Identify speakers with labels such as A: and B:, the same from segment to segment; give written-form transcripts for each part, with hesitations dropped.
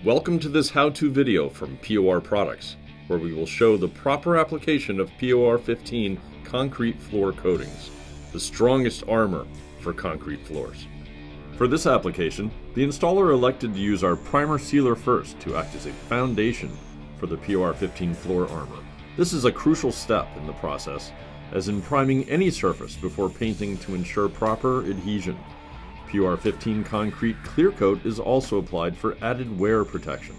A: Welcome to this how-to video from POR Products, where we will show the proper application of POR15 concrete floor coatings, the strongest armor for concrete floors. For this application, the installer elected to use our primer sealer first to act as a foundation for the POR15 floor armor. This is a crucial step in the process, as in priming any surface before painting to ensure proper adhesion. POR15 concrete clear coat is also applied for added wear protection.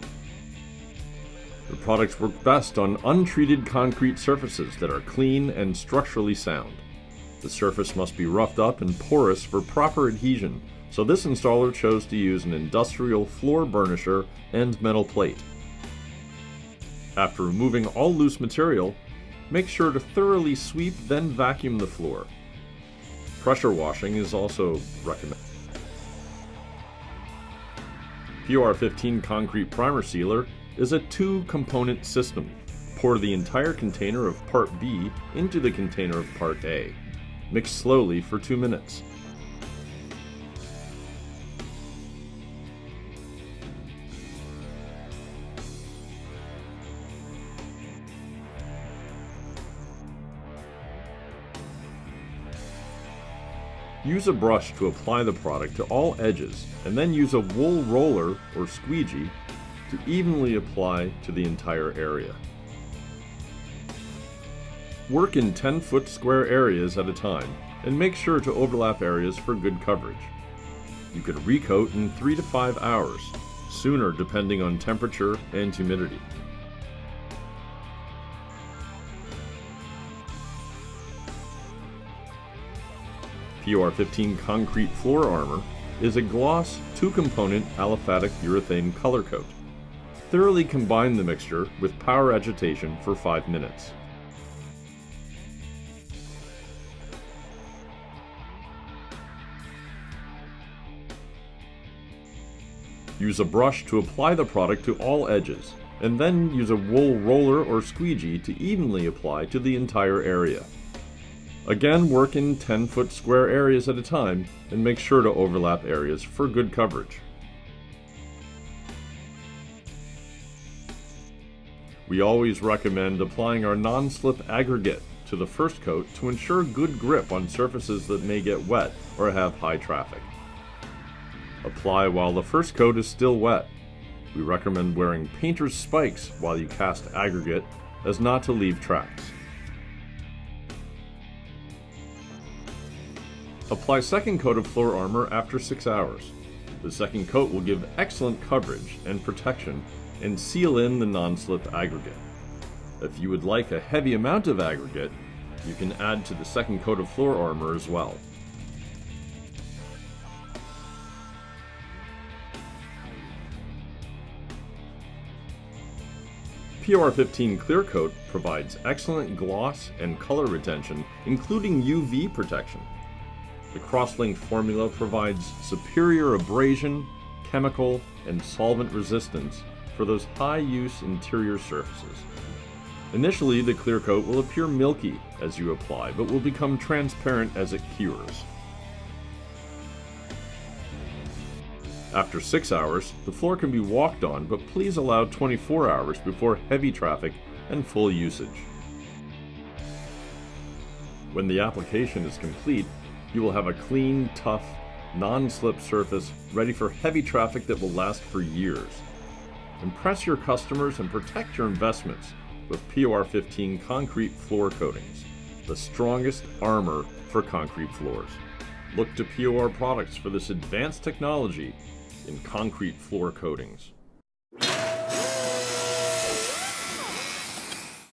A: The products work best on untreated concrete surfaces that are clean and structurally sound. The surface must be roughed up and porous for proper adhesion, so this installer chose to use an industrial floor burnisher and metal plate. After removing all loose material, make sure to thoroughly sweep, then vacuum the floor. Pressure washing is also recommended. POR15 concrete primer sealer is a two-component system. Pour the entire container of Part B into the container of Part A. Mix slowly for 2 minutes. Use a brush to apply the product to all edges, and then use a wool roller or squeegee to evenly apply to the entire area. Work in 10-foot square areas at a time, and make sure to overlap areas for good coverage. You could recoat in 3 to 5 hours, sooner depending on temperature and humidity. POR15 concrete floor armor is a gloss, two-component aliphatic urethane color coat. Thoroughly combine the mixture with power agitation for 5 minutes. Use a brush to apply the product to all edges, and then use a wool roller or squeegee to evenly apply to the entire area. Again, work in 10-foot square areas at a time, and make sure to overlap areas for good coverage. We always recommend applying our non-slip aggregate to the first coat to ensure good grip on surfaces that may get wet or have high traffic. Apply while the first coat is still wet. We recommend wearing painter's spikes while you cast aggregate, as not to leave tracks. Apply second coat of floor armor after 6 hours. The second coat will give excellent coverage and protection and seal in the non-slip aggregate. If you would like a heavy amount of aggregate, you can add to the second coat of floor armor as well. POR15 clear coat provides excellent gloss and color retention, including UV protection. The cross-linked formula provides superior abrasion, chemical, and solvent resistance for those high-use interior surfaces. Initially, the clear coat will appear milky as you apply, but will become transparent as it cures. After 6 hours, the floor can be walked on, but please allow 24 hours before heavy traffic and full usage. When the application is complete, you will have a clean, tough, non-slip surface ready for heavy traffic that will last for years. Impress your customers and protect your investments with POR15 concrete floor coatings, the strongest armor for concrete floors. Look to POR Products for this advanced technology in concrete floor coatings.